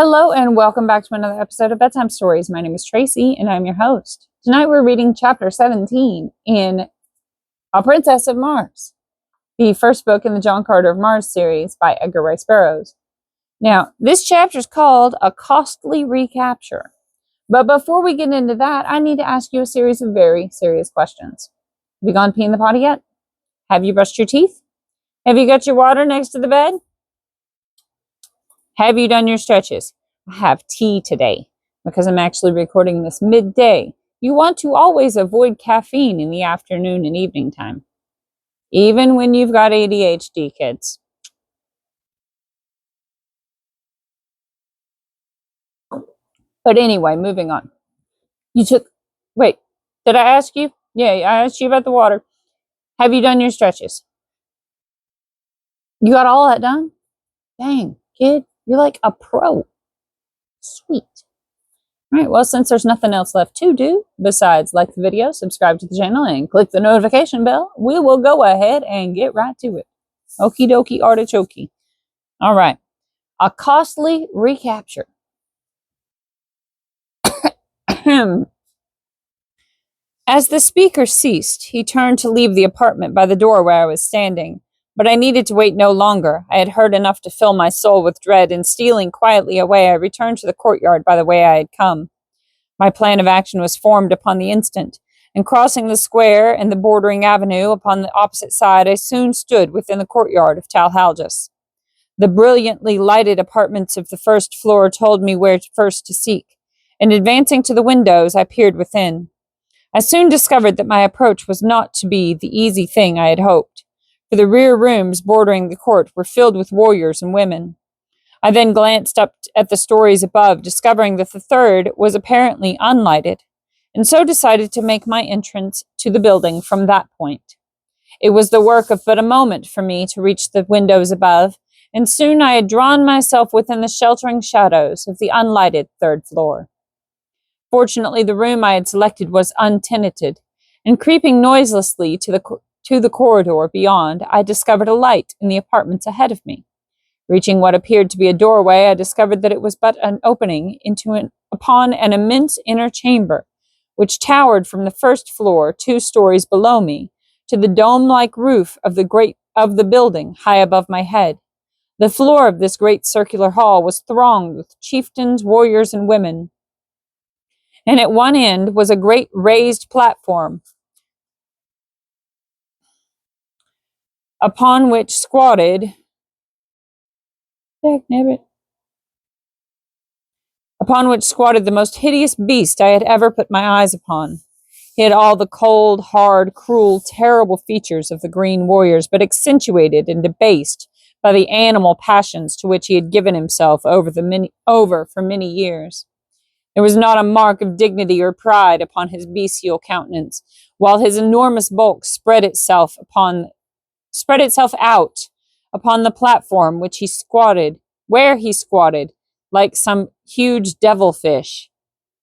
Hello and welcome back to another episode of Bedtime Stories. My name is Tracy and I'm your host. Tonight we're reading chapter 17 in A Princess of Mars, the first book in the John Carter of Mars series by Edgar Rice Burroughs. Now, this chapter is called A Costly Recapture. But before we get into that, I need to ask you a series of very serious questions. Have you gone pee in the potty yet? Have you brushed your teeth? Have you got your water next to the bed? Have you done your stretches? I have tea today because I'm actually recording this midday. You want to always avoid caffeine in the afternoon and evening time, even when you've got ADHD, kids. But anyway, moving on. Wait, did I ask you? Yeah, I asked you about the water. Have you done your stretches? You got all that done? Dang, kid, you're like a pro. Sweet. All right, well, since there's nothing else left to do besides like the video, subscribe to the channel, and click the notification bell, we will go ahead and get right to it. Okie dokie artichoke. All right, A Costly Recapture. As the speaker ceased, he turned to leave the apartment by the door where I was standing. But I needed to wait no longer. I had heard enough to fill my soul with dread, and stealing quietly away, I returned to the courtyard by the way I had come. My plan of action was formed upon the instant, and crossing the square and the bordering avenue upon the opposite side, I soon stood within the courtyard of Talhaljas. The brilliantly lighted apartments of the first floor told me where first to seek, and advancing to the windows, I peered within. I soon discovered that my approach was not to be the easy thing I had hoped, for the rear rooms bordering the court were filled with warriors and women. I then glanced up at the stories above, discovering that the third was apparently unlighted, and so decided to make my entrance to the building from that point. It was the work of but a moment for me to reach the windows above, and soon I had drawn myself within the sheltering shadows of the unlighted third floor. Fortunately, the room I had selected was untenanted, and creeping noiselessly to the corridor beyond, I discovered a light in the apartments ahead of me. Reaching what appeared to be a doorway, I discovered that it was but an opening upon an immense inner chamber, which towered from the first floor, 2 stories below me, to the dome-like roof of the building high above my head. The floor of this great circular hall was thronged with chieftains, warriors, and women, and at one end was a great raised platform, upon which squatted the most hideous beast I had ever put my eyes upon. He had all the cold, hard, cruel, terrible features of the green warriors, but accentuated and debased by the animal passions to which he had given himself over for many years. There was not a mark of dignity or pride upon his bestial countenance, while his enormous bulk spread itself out upon the platform where he squatted, like some huge devilfish,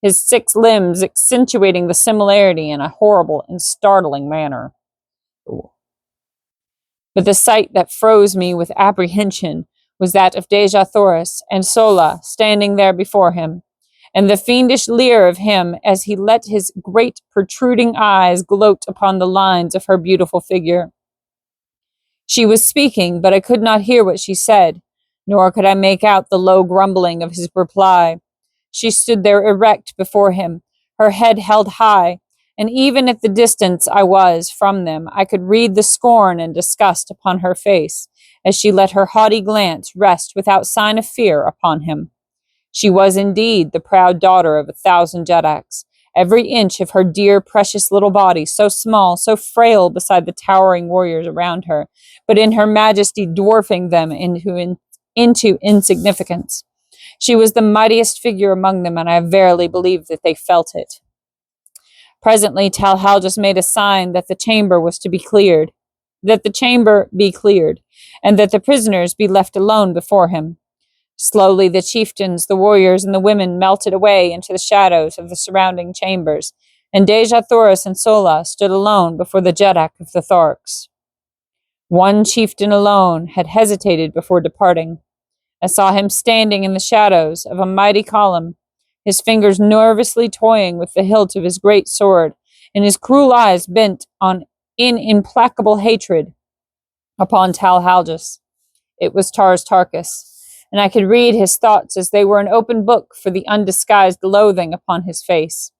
his 6 limbs accentuating the similarity in a horrible and startling manner. But the sight that froze me with apprehension was that of Dejathoris and Sola standing there before him, and the fiendish leer of him as he let his great protruding eyes gloat upon the lines of her beautiful figure. She was speaking, but I could not hear what she said, nor could I make out the low grumbling of his reply. She stood there erect before him, her head held high, and even at the distance I was from them, I could read the scorn and disgust upon her face, as she let her haughty glance rest without sign of fear upon him. She was indeed the proud daughter of 1,000 Jedaks, every inch of her dear, precious little body so small, so frail beside the towering warriors around her, but in her majesty dwarfing them into insignificance. She was the mightiest figure among them, and I verily believe that they felt it. Presently, Talhaljas made a sign that the chamber be cleared, and that the prisoners be left alone before him. Slowly the chieftains, the warriors, and the women melted away into the shadows of the surrounding chambers, and Dejathoris and Sola stood alone before the Jedak of the Tharks. One chieftain alone had hesitated before departing. I saw him standing in the shadows of a mighty column, his fingers nervously toying with the hilt of his great sword, and his cruel eyes bent on in implacable hatred upon Tal Haljas. It was Tars Tarkas, and I could read his thoughts as they were an open book for the undisguised loathing upon his face.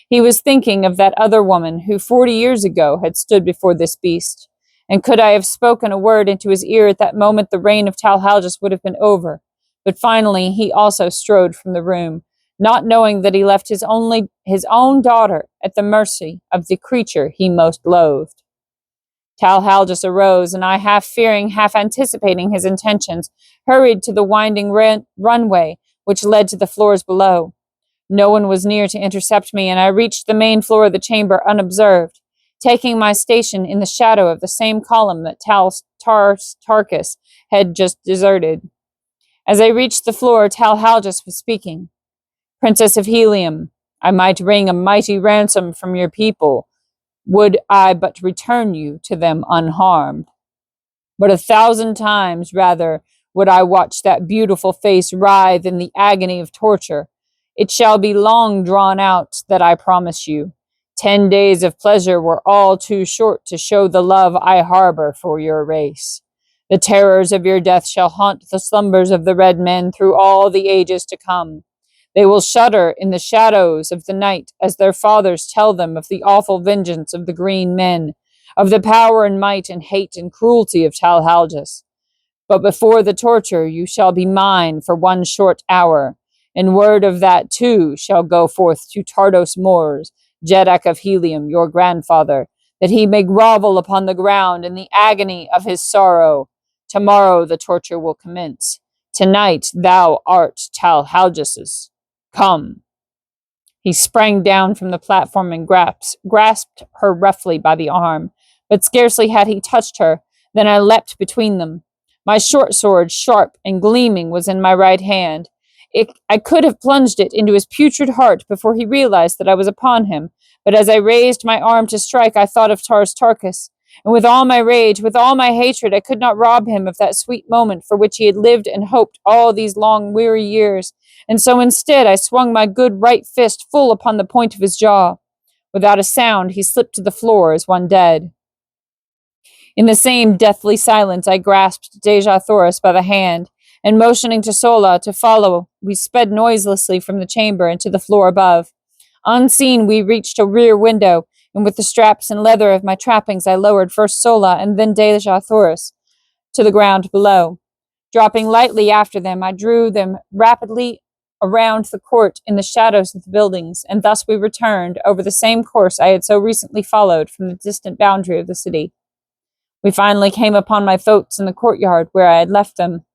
He was thinking of that other woman who 40 years ago had stood before this beast, and could I have spoken a word into his ear at that moment, the reign of Tal Haljas would have been over. But finally he also strode from the room, not knowing that he left his own daughter at the mercy of the creature he most loathed. Tal Haljas arose, and I, half fearing, half anticipating his intentions, hurried to the winding runway which led to the floors below. No one was near to intercept me, and I reached the main floor of the chamber unobserved, taking my station in the shadow of the same column that Tarkas had just deserted. As I reached the floor, Tal Haljas was speaking. Princess of Helium, I might wring a mighty ransom from your people, would I but return you to them unharmed. But 1,000 times rather would I watch that beautiful face writhe in the agony of torture. It shall be long drawn out, that I promise you. 10 days of pleasure were all too short to show the love I harbor for your race. The terrors of your death shall haunt the slumbers of the red men through all the ages to come. They will shudder in the shadows of the night as their fathers tell them of the awful vengeance of the green men, of the power and might and hate and cruelty of Tal Haljas. But before the torture you shall be mine for 1 short hour, and word of that too shall go forth to Tardos Mors, Jeddak of Helium, your grandfather, that he may grovel upon the ground in the agony of his sorrow. Tomorrow the torture will commence. Tonight thou art Tal Haljas's. Come. He sprang down from the platform and grasped her roughly by the arm, but scarcely had he touched her than I leapt between them. My short sword, sharp and gleaming, was in my right hand. I could have plunged it into his putrid heart before he realized that I was upon him, but as I raised my arm to strike, I thought of Tars Tarkas, and with all my rage, with all my hatred, I could not rob him of that sweet moment for which he had lived and hoped all these long, weary years, and so instead I swung my good right fist full upon the point of his jaw. Without a sound, he slipped to the floor as one dead. In the same deathly silence, I grasped Dejah Thoris by the hand, and motioning to Sola to follow, we sped noiselessly from the chamber into the floor above. Unseen, we reached a rear window, and with the straps and leather of my trappings, I lowered first Sola and then Dejah Thoris to the ground below. Dropping lightly after them, I drew them rapidly around the court in the shadows of the buildings, and thus we returned over the same course I had so recently followed from the distant boundary of the city. We finally came upon my thoats in the courtyard where I had left them,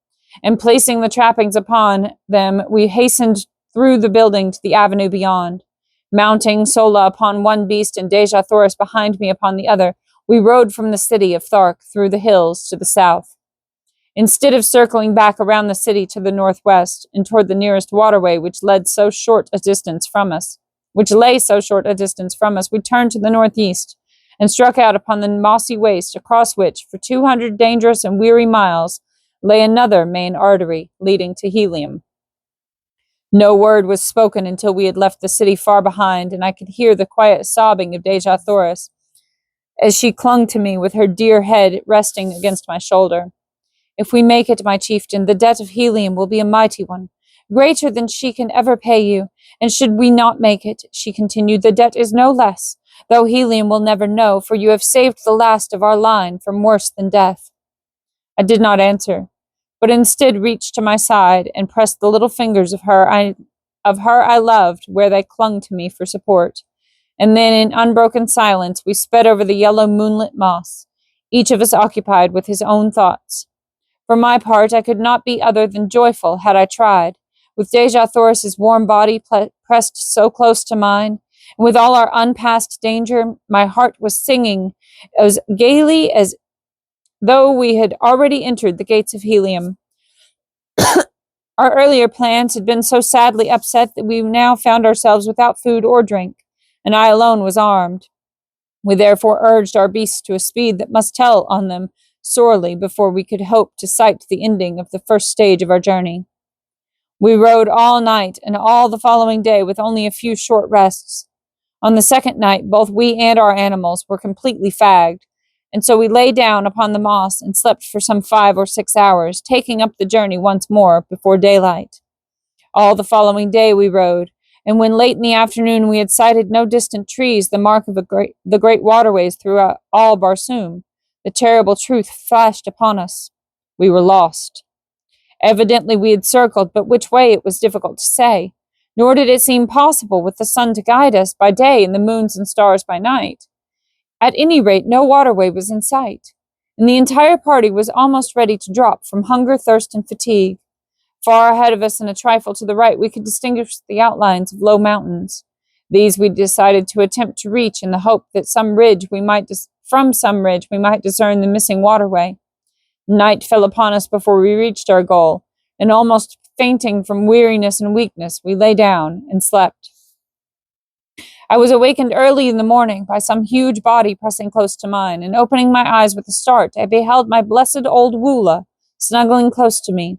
and placing the trappings upon them, we hastened through the building to the avenue beyond. Mounting Sola upon one beast and Dejah Thoris behind me upon the other, we rode from the city of Thark through the hills to the south. Instead of circling back around the city to the northwest and toward the nearest waterway which lay so short a distance from us, we turned to the northeast and struck out upon the mossy waste across which, for 200 dangerous and weary miles, lay another main artery leading to Helium. No word was spoken until we had left the city far behind, and I could hear the quiet sobbing of Dejah Thoris as she clung to me with her dear head resting against my shoulder. If we make it, my chieftain, the debt of Helium will be a mighty one, greater than she can ever pay you, and should we not make it, she continued, the debt is no less, though Helium will never know, for you have saved the last of our line from worse than death. I did not answer, but instead reached to my side and pressed the little fingers of her I loved where they clung to me for support. And then in unbroken silence we sped over the yellow moonlit moss, each of us occupied with his own thoughts. For my part, I could not be other than joyful had I tried, with Dejah Thoris's warm body pressed so close to mine, and with all our unpassed danger, my heart was singing as gaily as though we had already entered the gates of Helium. Our earlier plans had been so sadly upset that we now found ourselves without food or drink, and I alone was armed. We therefore urged our beasts to a speed that must tell on them sorely before we could hope to sight the ending of the first stage of our journey. We rode all night and all the following day with only a few short rests. On the second night, both we and our animals were completely fagged, and so we lay down upon the moss and slept for some 5 or 6 hours, taking up the journey once more before daylight. All the following day we rode, and when late in the afternoon we had sighted no distant trees, the mark of the great waterways throughout all Barsoom, the terrible truth flashed upon us. We were lost. Evidently we had circled, but which way it was difficult to say, nor did it seem possible with the sun to guide us by day and the moons and stars by night. At any rate, no waterway was in sight, and the entire party was almost ready to drop from hunger, thirst, and fatigue. Far ahead of us and a trifle to the right, we could distinguish the outlines of low mountains. These we decided to attempt to reach in the hope that from some ridge we might discern the missing waterway. Night fell upon us before we reached our goal, and almost fainting from weariness and weakness, we lay down and slept. I was awakened early in the morning by some huge body pressing close to mine, and opening my eyes with a start, I beheld my blessed old Woola snuggling close to me.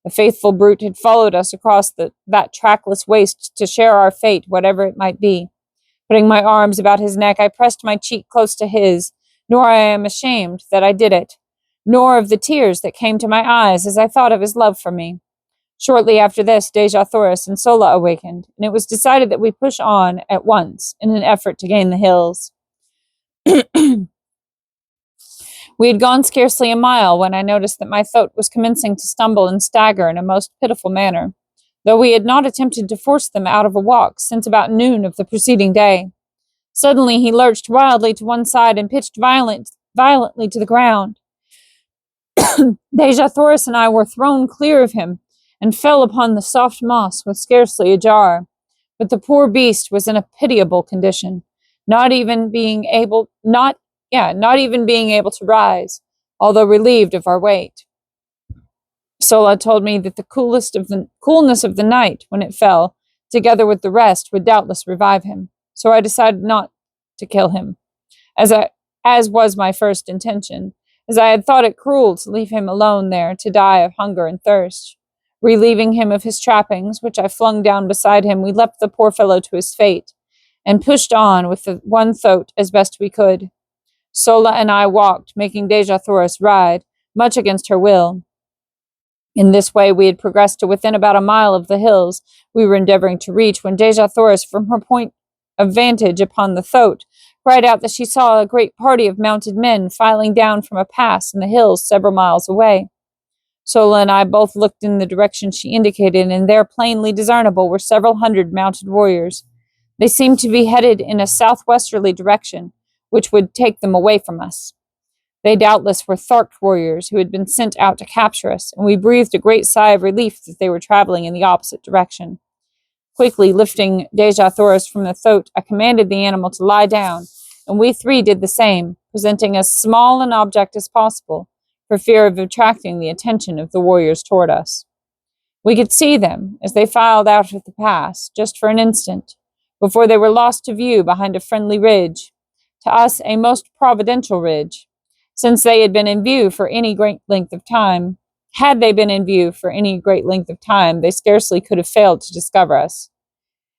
The faithful brute had followed us across that trackless waste to share our fate, whatever it might be. Putting my arms about his neck, I pressed my cheek close to his, nor I am ashamed that I did it, nor of the tears that came to my eyes as I thought of his love for me. Shortly after this, Deja Thoris and Sola awakened, and it was decided that we push on at once in an effort to gain the hills. We had gone scarcely a mile when I noticed that my thoat was commencing to stumble and stagger in a most pitiful manner, though we had not attempted to force them out of a walk since about noon of the preceding day. Suddenly he lurched wildly to one side and pitched violently to the ground. Deja Thoris and I were thrown clear of him and fell upon the soft moss with scarcely a jar. But the poor beast was in a pitiable condition, not even being able to rise, although relieved of our weight. Sola told me that the coolness of the night, when it fell, together with the rest, would doubtless revive him. So I decided not to kill him, as was my first intention, as I had thought it cruel to leave him alone there to die of hunger and thirst. Relieving him of his trappings, which I flung down beside him, we left the poor fellow to his fate, and pushed on with the one thoat as best we could. Sola and I walked, making Deja Thoris ride, much against her will. In this way we had progressed to within about a mile of the hills we were endeavoring to reach, when Deja Thoris, from her point of vantage upon the thoat, cried out that she saw a great party of mounted men filing down from a pass in the hills several miles away. Sola and I both looked in the direction she indicated, and there, plainly discernible, were several hundred mounted warriors. They seemed to be headed in a southwesterly direction, which would take them away from us. They doubtless were Thark warriors who had been sent out to capture us, and we breathed a great sigh of relief that they were traveling in the opposite direction. Quickly lifting Deja Thoris from the thoat, I commanded the animal to lie down, and we three did the same, presenting as small an object as possible, for fear of attracting the attention of the warriors toward us. We could see them as they filed out of the pass, just for an instant, before they were lost to view behind a friendly ridge, to us a most providential ridge, since they had been in view for any great length of time. Had they been in view for any great length of time, they scarcely could have failed to discover us.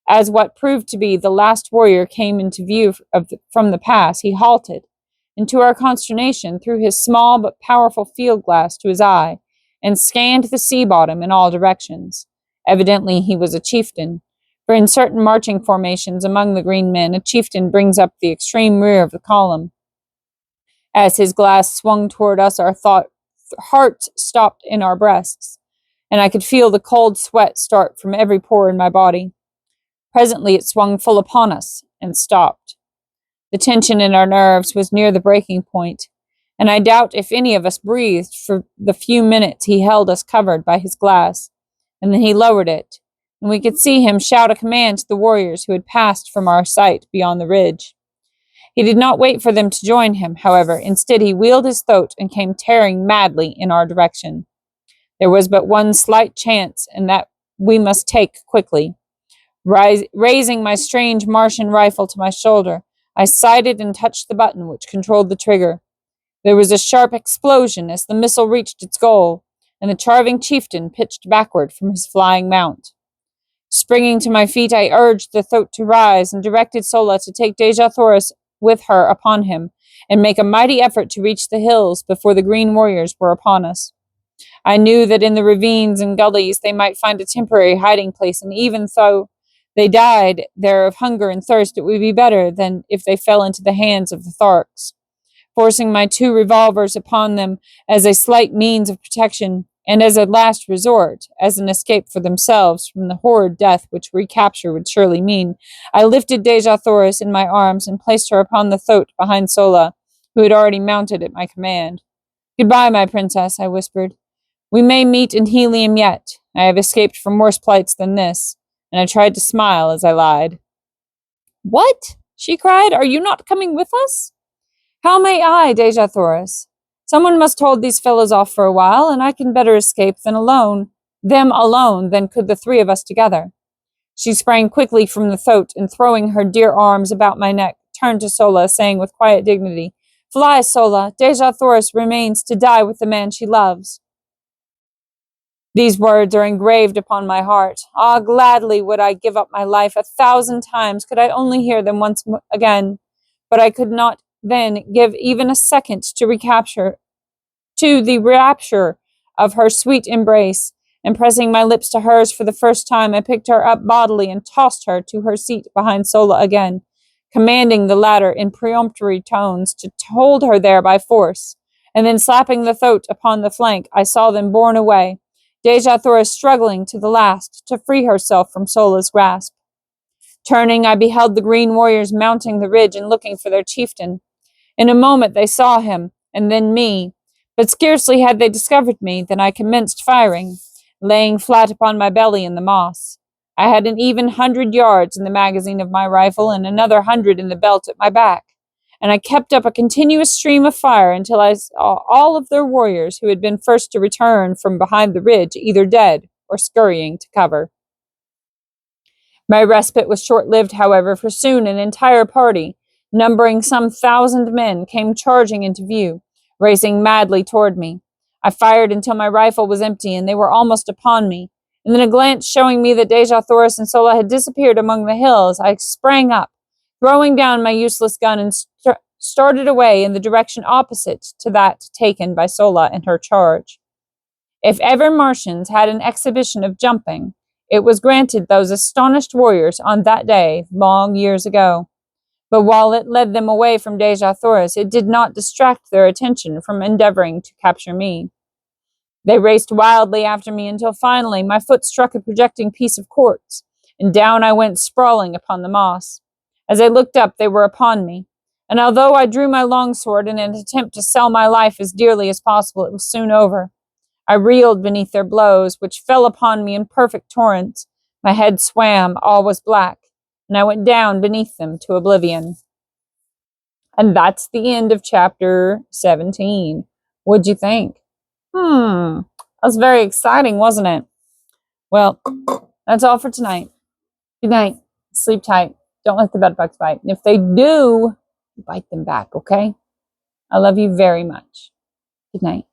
As what proved to be the last warrior came into view from the pass, he halted, and to our consternation threw his small but powerful field glass to his eye, and scanned the sea bottom in all directions. Evidently he was a chieftain, for in certain marching formations among the green men, a chieftain brings up the extreme rear of the column. As his glass swung toward us, our hearts stopped in our breasts, and I could feel the cold sweat start from every pore in my body. Presently it swung full upon us, and stopped. The tension in our nerves was near the breaking point, and I doubt if any of us breathed for the few minutes he held us covered by his glass, and then he lowered it, and we could see him shout a command to the warriors who had passed from our sight beyond the ridge. He did not wait for them to join him, however. Instead, he wheeled his thoat and came tearing madly in our direction. There was but one slight chance, and that we must take quickly. Raising my strange Martian rifle to my shoulder, I sighted and touched the button which controlled the trigger. There was a sharp explosion as the missile reached its goal, and the charving chieftain pitched backward from his flying mount. Springing to my feet, I urged the thoat to rise and directed Sola to take Dejah Thoris with her upon him and make a mighty effort to reach the hills before the green warriors were upon us. I knew that in the ravines and gullies they might find a temporary hiding place, and even though they died there of hunger and thirst, it would be better than if they fell into the hands of the Tharks. Forcing my 2 revolvers upon them as a slight means of protection, and as a last resort, as an escape for themselves from the horrid death which recapture would surely mean, I lifted Dejah Thoris in my arms and placed her upon the thoat behind Sola, who had already mounted at my command. "Goodbye, my princess," I whispered. "We may meet in Helium yet. I have escaped from worse plights than this," and I tried to smile as I lied. "What?" she cried. "Are you not coming with us?" "How may I, Dejah Thoris? Someone must hold these fellows off for a while, and I can better escape them alone than could the 3 of us together." She sprang quickly from the thoat, and throwing her dear arms about my neck, turned to Sola, saying with quiet dignity, "Fly, Sola. Dejah Thoris remains to die with the man she loves." These words are engraved upon my heart. Ah, gladly would I give up my life 1,000 times, could I only hear them once again. But I could not then give even a second to the rapture of her sweet embrace, and pressing my lips to hers for the first time, I picked her up bodily and tossed her to her seat behind Sola again, commanding the latter in peremptory tones to hold her there by force, and then slapping the thoat upon the flank, I saw them borne away, Dejah Thoris struggling to the last to free herself from Sola's grasp. Turning, I beheld the green warriors mounting the ridge and looking for their chieftain. In a moment they saw him, and then me, but scarcely had they discovered me than I commenced firing, laying flat upon my belly in the moss. I had an even 100 yards in the magazine of my rifle and another 100 in the belt at my back, and I kept up a continuous stream of fire until I saw all of their warriors who had been first to return from behind the ridge either dead or scurrying to cover. My respite was short-lived, however, for soon an entire party, numbering some 1,000 men, came charging into view, racing madly toward me. I fired until my rifle was empty, and they were almost upon me. And then a glance showing me that Dejah Thoris and Sola had disappeared among the hills, I sprang up, throwing down my useless gun, and started away in the direction opposite to that taken by Sola and her charge. If ever Martians had an exhibition of jumping, it was granted those astonished warriors on that day, long years ago. But while it led them away from Dejah Thoris, it did not distract their attention from endeavoring to capture me. They raced wildly after me until finally my foot struck a projecting piece of quartz, and down I went sprawling upon the moss. As I looked up, they were upon me, and although I drew my longsword in an attempt to sell my life as dearly as possible, it was soon over. I reeled beneath their blows, which fell upon me in perfect torrents. My head swam, all was black, and I went down beneath them to oblivion. And that's the end of chapter 17. What'd you think? That was very exciting, wasn't it? Well, that's all for tonight. Good night. Sleep tight. Don't let the bedbugs bite. And if they do, bite them back, okay? I love you very much. Good night.